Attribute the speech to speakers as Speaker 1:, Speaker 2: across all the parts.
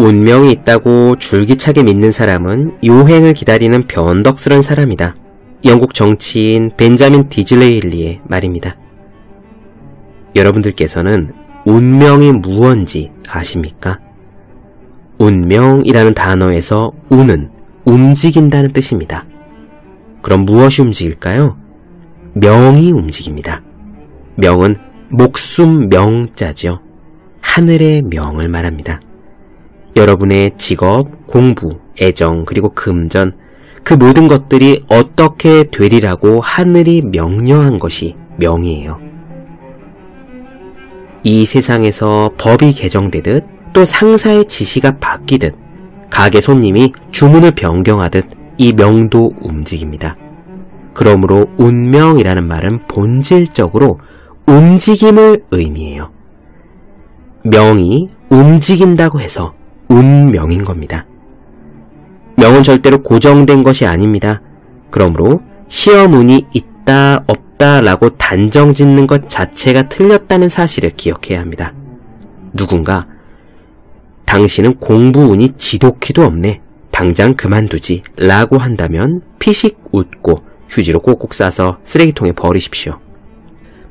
Speaker 1: 운명이 있다고 줄기차게 믿는 사람은 요행을 기다리는 변덕스런 사람이다. 영국 정치인 벤자민 디즐레일리의 말입니다. 여러분들께서는 운명이 무언지 아십니까? 운명이라는 단어에서 운은 움직인다는 뜻입니다. 그럼 무엇이 움직일까요? 명이 움직입니다. 명은 목숨 명자죠. 하늘의 명을 말합니다. 여러분의 직업, 공부, 애정, 그리고 금전, 그 모든 것들이 어떻게 되리라고 하늘이 명령한 것이 명이에요. 이 세상에서 법이 개정되듯 또 상사의 지시가 바뀌듯 가게 손님이 주문을 변경하듯 이 명도 움직입니다. 그러므로 운명이라는 말은 본질적으로 움직임을 의미해요. 명이 움직인다고 해서 운명인 겁니다. 명은 절대로 고정된 것이 아닙니다. 그러므로 시험운이 있다 없다 라고 단정 짓는 것 자체가 틀렸다는 사실을 기억해야 합니다. 누군가 당신은 공부운이 지독히도 없네, 당장 그만두지 라고 한다면 피식 웃고 휴지로 꼭꼭 싸서 쓰레기통에 버리십시오.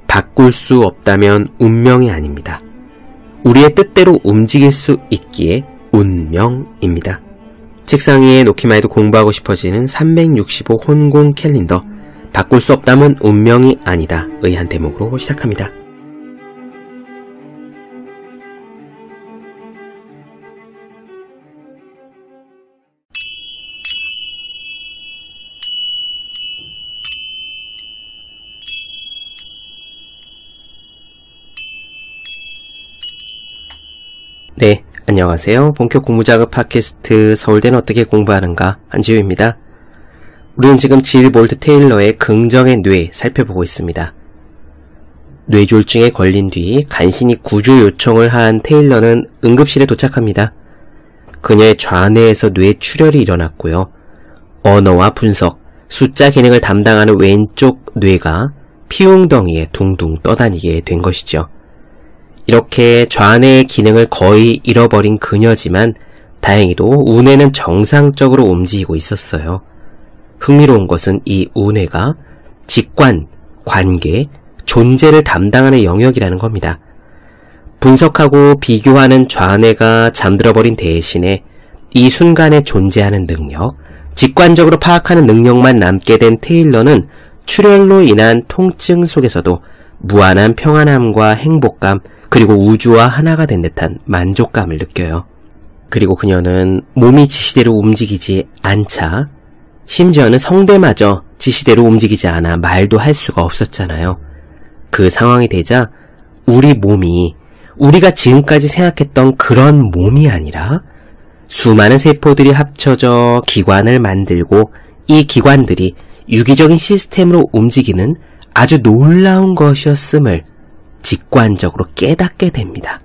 Speaker 1: 바꿀 수 없다면 운명이 아닙니다. 우리의 뜻대로 움직일 수 있기에 운명입니다. 책상 위에 놓기만 해도 공부하고 싶어지는 365 혼공 캘린더, 바꿀 수 없다면 운명이 아니다 의 한 대목으로 시작합니다. 네, 안녕하세요. 본격 공부자극 팟캐스트 서울대는 어떻게 공부하는가, 한지우입니다. 우리는 지금 질 볼트 테일러의 긍정의 뇌 살펴보고 있습니다. 뇌졸중에 걸린 뒤 간신히 구조 요청을 한 테일러는 응급실에 도착합니다. 그녀의 좌뇌에서 뇌출혈이 일어났고요. 언어와 분석, 숫자 기능을 담당하는 왼쪽 뇌가 피웅덩이에 둥둥 떠다니게 된 것이죠. 이렇게 좌뇌의 기능을 거의 잃어버린 그녀지만 다행히도 우뇌는 정상적으로 움직이고 있었어요. 흥미로운 것은 이 우뇌가 직관, 관계, 존재를 담당하는 영역이라는 겁니다. 분석하고 비교하는 좌뇌가 잠들어버린 대신에 이 순간에 존재하는 능력, 직관적으로 파악하는 능력만 남게 된 테일러는 출혈로 인한 통증 속에서도 무한한 평안함과 행복감, 그리고 우주와 하나가 된 듯한 만족감을 느껴요. 그리고 그녀는 몸이 지시대로 움직이지 않자, 심지어는 성대마저 지시대로 움직이지 않아 말도 할 수가 없었잖아요. 그 상황이 되자 우리 몸이 우리가 지금까지 생각했던 그런 몸이 아니라 수많은 세포들이 합쳐져 기관을 만들고 이 기관들이 유기적인 시스템으로 움직이는 아주 놀라운 것이었음을 직관적으로 깨닫게 됩니다.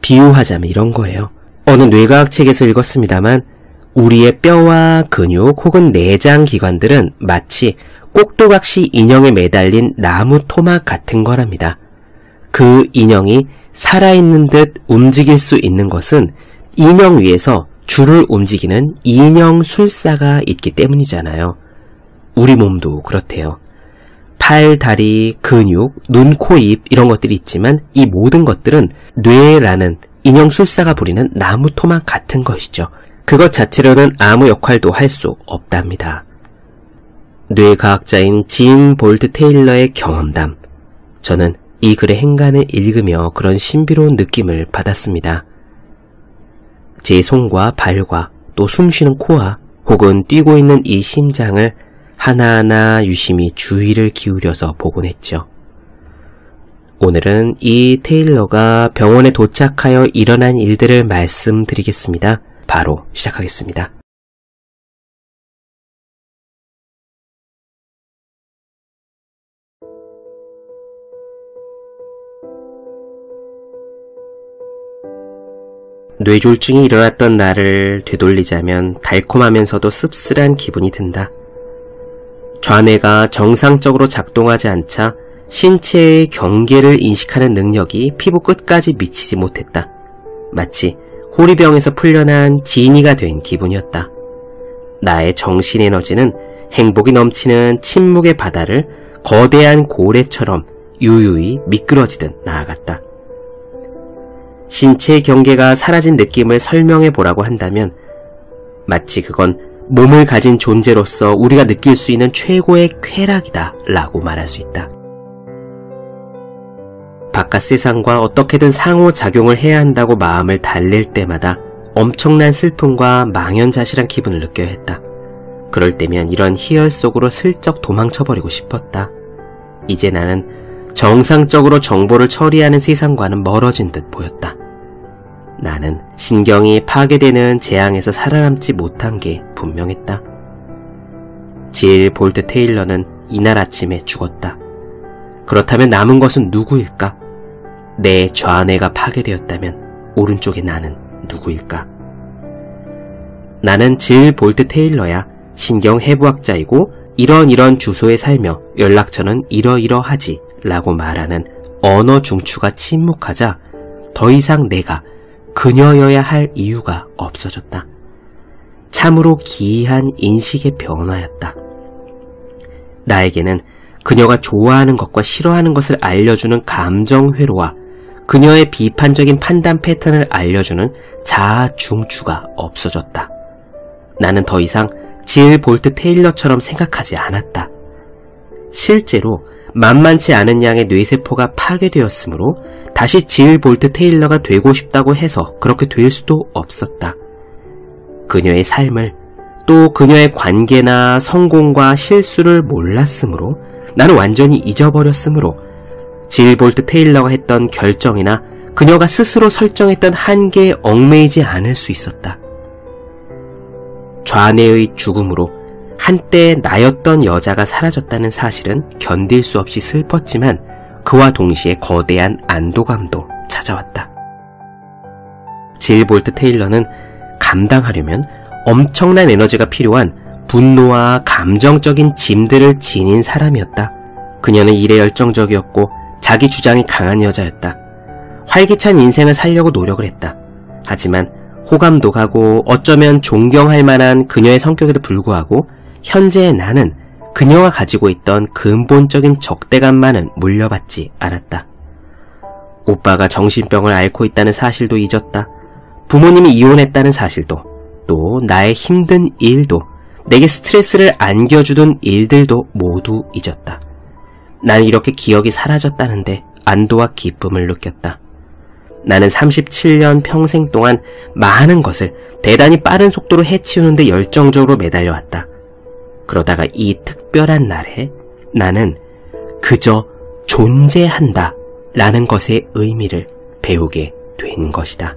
Speaker 1: 비유하자면 이런 거예요. 어느 뇌과학 책에서 읽었습니다만 우리의 뼈와 근육 혹은 내장 기관들은 마치 꼭두각시 인형에 매달린 나무 토막 같은 거랍니다. 그 인형이 살아있는 듯 움직일 수 있는 것은 인형 위에서 줄을 움직이는 인형술사가 있기 때문이잖아요. 우리 몸도 그렇대요. 팔, 다리, 근육, 눈, 코, 입 이런 것들이 있지만 이 모든 것들은 뇌라는 인형술사가 부리는 나무 토막 같은 것이죠. 그것 자체로는 아무 역할도 할 수 없답니다. 뇌과학자인 진 볼트 테일러의 경험담. 저는 이 글의 행간을 읽으며 그런 신비로운 느낌을 받았습니다. 제 손과 발과 또 숨쉬는 코와 혹은 뛰고 있는 이 심장을 하나하나 유심히 주의를 기울여서 보곤 했죠. 오늘은 이 테일러가 병원에 도착하여 일어난 일들을 말씀드리겠습니다. 바로 시작하겠습니다. 뇌졸중이 일어났던 날을 되돌리자면 달콤하면서도 씁쓸한 기분이 든다. 좌뇌가 정상적으로 작동하지 않자 신체의 경계를 인식하는 능력이 피부 끝까지 미치지 못했다. 마치 호리병에서 풀려난 지니가 된 기분이었다. 나의 정신 에너지는 행복이 넘치는 침묵의 바다를 거대한 고래처럼 유유히 미끄러지듯 나아갔다. 신체의 경계가 사라진 느낌을 설명해 보라고 한다면 마치 그건 몸을 가진 존재로서 우리가 느낄 수 있는 최고의 쾌락이다 라고 말할 수 있다. 바깥 세상과 어떻게든 상호작용을 해야 한다고 마음을 달랠 때마다 엄청난 슬픔과 망연자실한 기분을 느껴야 했다. 그럴 때면 이런 희열 속으로 슬쩍 도망쳐버리고 싶었다. 이제 나는 정상적으로 정보를 처리하는 세상과는 멀어진 듯 보였다. 나는 신경이 파괴되는 재앙에서 살아남지 못한 게 분명했다. 질 볼트 테일러는 이날 아침에 죽었다. 그렇다면 남은 것은 누구일까? 내 좌뇌가 파괴되었다면 오른쪽의 나는 누구일까? 나는 질 볼트 테일러야. 신경해부학자이고 이런 주소에 살며 연락처는 이러이러하지 라고 말하는 언어 중추가 침묵하자 더 이상 내가 그녀여야 할 이유가 없어졌다. 참으로 기이한 인식의 변화였다. 나에게는 그녀가 좋아하는 것과 싫어하는 것을 알려주는 감정 회로와 그녀의 비판적인 판단 패턴을 알려주는 자아 중추가 없어졌다. 나는 더 이상 질 볼트 테일러처럼 생각하지 않았다. 실제로 만만치 않은 양의 뇌세포가 파괴되었으므로 다시 질 볼트 테일러가 되고 싶다고 해서 그렇게 될 수도 없었다. 그녀의 삶을 또 그녀의 관계나 성공과 실수를 몰랐으므로 나는 완전히 잊어버렸으므로 질 볼트 테일러가 했던 결정이나 그녀가 스스로 설정했던 한계에 얽매이지 않을 수 있었다. 좌뇌의 죽음으로 한때 나였던 여자가 사라졌다는 사실은 견딜 수 없이 슬펐지만 그와 동시에 거대한 안도감도 찾아왔다. 질 볼트 테일러는 감당하려면 엄청난 에너지가 필요한 분노와 감정적인 짐들을 지닌 사람이었다. 그녀는 일에 열정적이었고 자기 주장이 강한 여자였다. 활기찬 인생을 살려고 노력을 했다. 하지만 호감도 가고 어쩌면 존경할 만한 그녀의 성격에도 불구하고 현재의 나는 그녀가 가지고 있던 근본적인 적대감만은 물려받지 않았다. 오빠가 정신병을 앓고 있다는 사실도 잊었다. 부모님이 이혼했다는 사실도, 또 나의 힘든 일도, 내게 스트레스를 안겨주던 일들도 모두 잊었다. 나는 이렇게 기억이 사라졌다는데 안도와 기쁨을 느꼈다. 나는 37년 평생 동안 많은 것을 대단히 빠른 속도로 해치우는데 열정적으로 매달려왔다. 그러다가 이 특별한 날에 나는 그저 존재한다 라는 것의 의미를 배우게 된 것이다.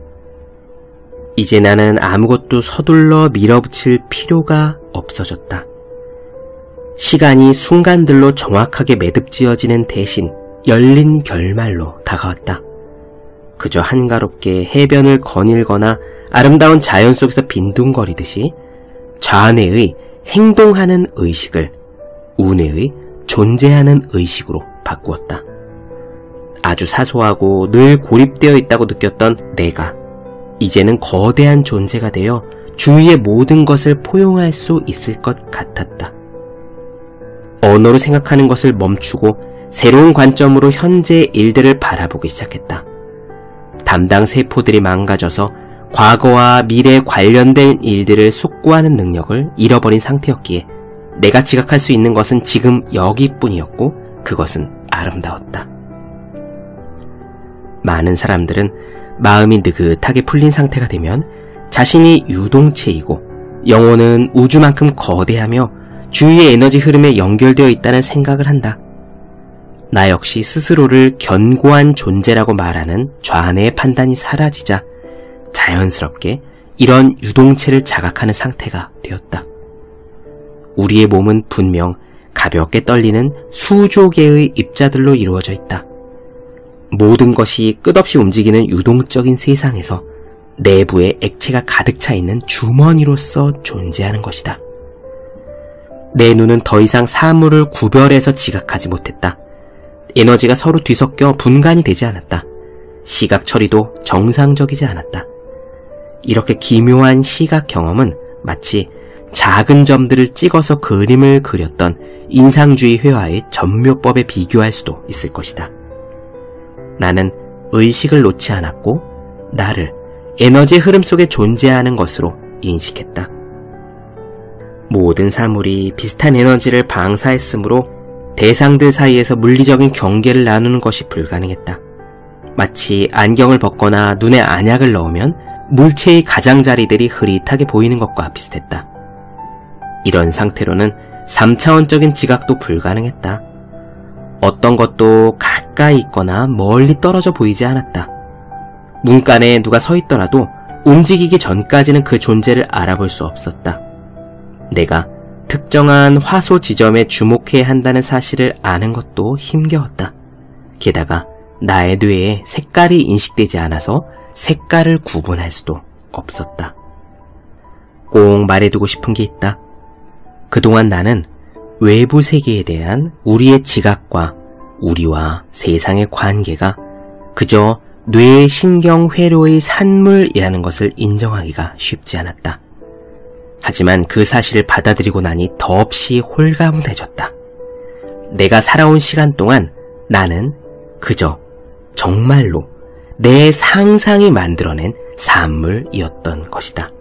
Speaker 1: 이제 나는 아무것도 서둘러 밀어붙일 필요가 없어졌다. 시간이 순간들로 정확하게 매듭지어지는 대신 열린 결말로 다가왔다. 그저 한가롭게 해변을 거닐거나 아름다운 자연 속에서 빈둥거리듯이 좌뇌의 행동하는 의식을 우뇌의 존재하는 의식으로 바꾸었다. 아주 사소하고 늘 고립되어 있다고 느꼈던 내가 이제는 거대한 존재가 되어 주위의 모든 것을 포용할 수 있을 것 같았다. 언어로 생각하는 것을 멈추고 새로운 관점으로 현재의 일들을 바라보기 시작했다. 담당 세포들이 망가져서 과거와 미래에 관련된 일들을 숙고하는 능력을 잃어버린 상태였기에 내가 지각할 수 있는 것은 지금 여기뿐이었고 그것은 아름다웠다. 많은 사람들은 마음이 느긋하게 풀린 상태가 되면 자신이 유동체이고 영혼은 우주만큼 거대하며 주위의 에너지 흐름에 연결되어 있다는 생각을 한다. 나 역시 스스로를 견고한 존재라고 말하는 좌뇌의 판단이 사라지자 자연스럽게 이런 유동체를 자각하는 상태가 되었다. 우리의 몸은 분명 가볍게 떨리는 수조 개의 입자들로 이루어져 있다. 모든 것이 끝없이 움직이는 유동적인 세상에서 내부에 액체가 가득 차 있는 주머니로서 존재하는 것이다. 내 눈은 더 이상 사물을 구별해서 지각하지 못했다. 에너지가 서로 뒤섞여 분간이 되지 않았다. 시각 처리도 정상적이지 않았다. 이렇게 기묘한 시각 경험은 마치 작은 점들을 찍어서 그림을 그렸던 인상주의 회화의 전묘법에 비교할 수도 있을 것이다. 나는 의식을 놓지 않았고 나를 에너지의 흐름 속에 존재하는 것으로 인식했다. 모든 사물이 비슷한 에너지를 방사했으므로 대상들 사이에서 물리적인 경계를 나누는 것이 불가능했다. 마치 안경을 벗거나 눈에 안약을 넣으면 물체의 가장자리들이 흐릿하게 보이는 것과 비슷했다. 이런 상태로는 3차원적인 지각도 불가능했다. 어떤 것도 가까이 있거나 멀리 떨어져 보이지 않았다. 문간에 누가 서 있더라도 움직이기 전까지는 그 존재를 알아볼 수 없었다. 내가 특정한 화소 지점에 주목해야 한다는 사실을 아는 것도 힘겨웠다. 게다가 나의 뇌에 색깔이 인식되지 않아서 색깔을 구분할 수도 없었다. 꼭 말해두고 싶은 게 있다. 그동안 나는 외부 세계에 대한 우리의 지각과 우리와 세상의 관계가 그저 뇌의 신경회로의 산물이라는 것을 인정하기가 쉽지 않았다. 하지만 그 사실을 받아들이고 나니 더없이 홀가분해졌다. 내가 살아온 시간 동안 나는 그저 정말로 내 상상이 만들어낸 산물이었던 것이다.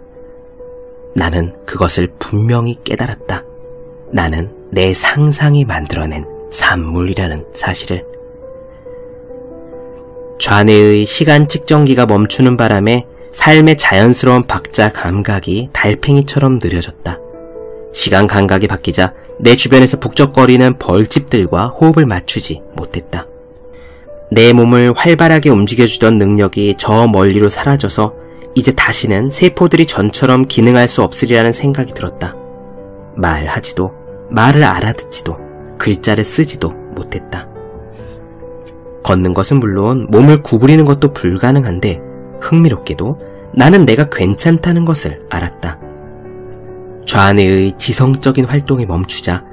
Speaker 1: 나는 그것을 분명히 깨달았다. 나는 내 상상이 만들어낸 산물이라는 사실을. 좌뇌의 시간 측정기가 멈추는 바람에 삶의 자연스러운 박자 감각이 달팽이처럼 느려졌다. 시간 감각이 바뀌자 내 주변에서 북적거리는 벌집들과 호흡을 맞추지 못했다. 내 몸을 활발하게 움직여주던 능력이 저 멀리로 사라져서 이제 다시는 세포들이 전처럼 기능할 수 없으리라는 생각이 들었다. 말하지도, 말을 알아듣지도, 글자를 쓰지도 못했다. 걷는 것은 물론 몸을 구부리는 것도 불가능한데 흥미롭게도 나는 내가 괜찮다는 것을 알았다. 좌뇌의 지성적인 활동이 멈추자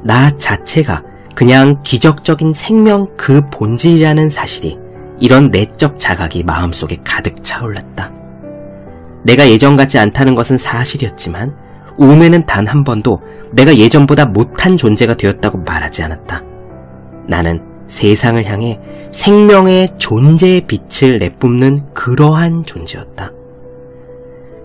Speaker 1: 나 자체가 그냥 기적적인 생명 그 본질이라는 사실이, 이런 내적 자각이 마음속에 가득 차올랐다. 내가 예전 같지 않다는 것은 사실이었지만 우뇌는 단 한 번도 내가 예전보다 못한 존재가 되었다고 말하지 않았다. 나는 세상을 향해 생명의 존재의 빛을 내뿜는 그러한 존재였다.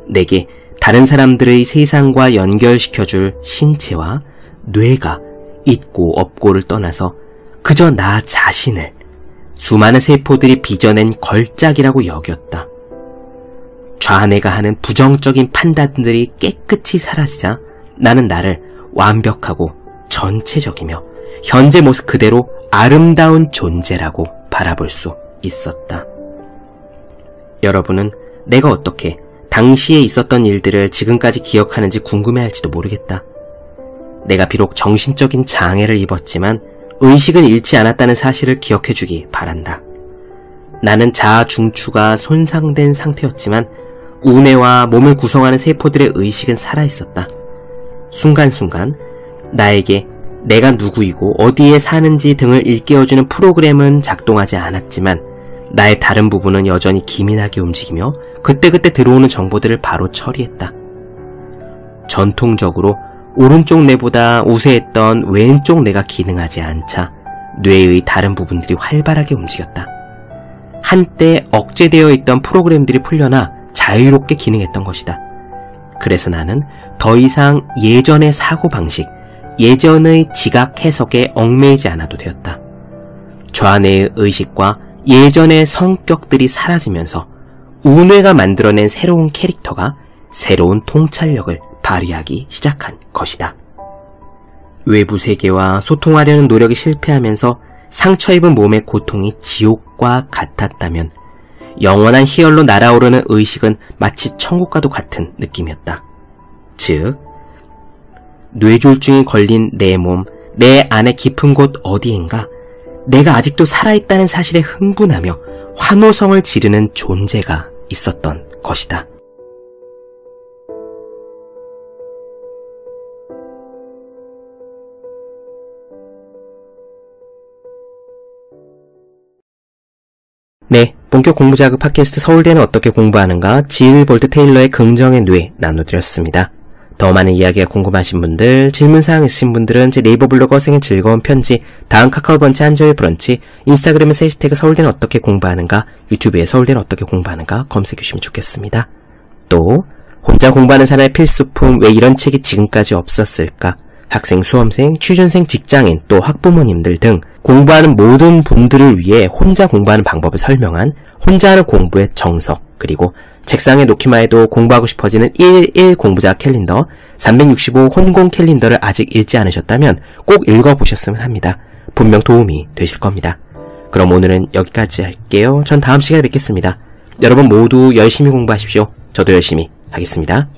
Speaker 1: 내게 다른 사람들의 세상과 연결시켜줄 신체와 뇌가 있고 없고를 떠나서 그저 나 자신을 수많은 세포들이 빚어낸 걸작이라고 여겼다. 좌뇌가 하는 부정적인 판단들이 깨끗이 사라지자 나는 나를 완벽하고 전체적이며 현재 모습 그대로 아름다운 존재라고 바라볼 수 있었다. 여러분은 내가 어떻게 당시에 있었던 일들을 지금까지 기억하는지 궁금해할지도 모르겠다. 내가 비록 정신적인 장애를 입었지만 의식은 잃지 않았다는 사실을 기억해주기 바란다. 나는 자아 중추가 손상된 상태였지만 우뇌와 몸을 구성하는 세포들의 의식은 살아있었다. 순간순간 나에게 내가 누구이고 어디에 사는지 등을 일깨워주는 프로그램은 작동하지 않았지만 나의 다른 부분은 여전히 기민하게 움직이며 그때그때 들어오는 정보들을 바로 처리했다. 전통적으로 오른쪽 뇌보다 우세했던 왼쪽 뇌가 기능하지 않자 뇌의 다른 부분들이 활발하게 움직였다. 한때 억제되어 있던 프로그램들이 풀려나 자유롭게 기능했던 것이다. 그래서 나는 더 이상 예전의 사고방식, 예전의 지각 해석에 얽매이지 않아도 되었다. 좌뇌의 의식과 예전의 성격들이 사라지면서 우뇌가 만들어낸 새로운 캐릭터가 새로운 통찰력을 발휘하기 시작한 것이다. 외부 세계와 소통하려는 노력이 실패하면서 상처 입은 몸의 고통이 지옥과 같았다면 영원한 희열로 날아오르는 의식은 마치 천국과도 같은 느낌이었다. 즉, 뇌졸중이 걸린 내 몸, 내 안의 깊은 곳 어디엔가 내가 아직도 살아있다는 사실에 흥분하며 환호성을 지르는 존재가 있었던 것이다. 네, 본격 공부자극 팟캐스트 서울대는 어떻게 공부하는가 질 볼트 테일러의 긍정의 뇌 나눠드렸습니다. 더 많은 이야기가 궁금하신 분들, 질문사항 있으신 분들은 제 네이버 블로그 어생의 즐거운 편지, 다음 카카오번치 한저의 브런치, 인스타그램에서 해시태그 서울대는 어떻게 공부하는가, 유튜브에 서울대는 어떻게 공부하는가 검색해주시면 좋겠습니다. 또 혼자 공부하는 사람의 필수품, 왜 이런 책이 지금까지 없었을까? 학생, 수험생, 취준생, 직장인, 또 학부모님들 등 공부하는 모든 분들을 위해 혼자 공부하는 방법을 설명한 혼자 하는 공부의 정석, 그리고 책상에 놓기만 해도 공부하고 싶어지는 1일 공부자 캘린더, 365 혼공 캘린더를 아직 읽지 않으셨다면 꼭 읽어보셨으면 합니다. 분명 도움이 되실 겁니다. 그럼 오늘은 여기까지 할게요. 전 다음 시간에 뵙겠습니다. 여러분 모두 열심히 공부하십시오. 저도 열심히 하겠습니다.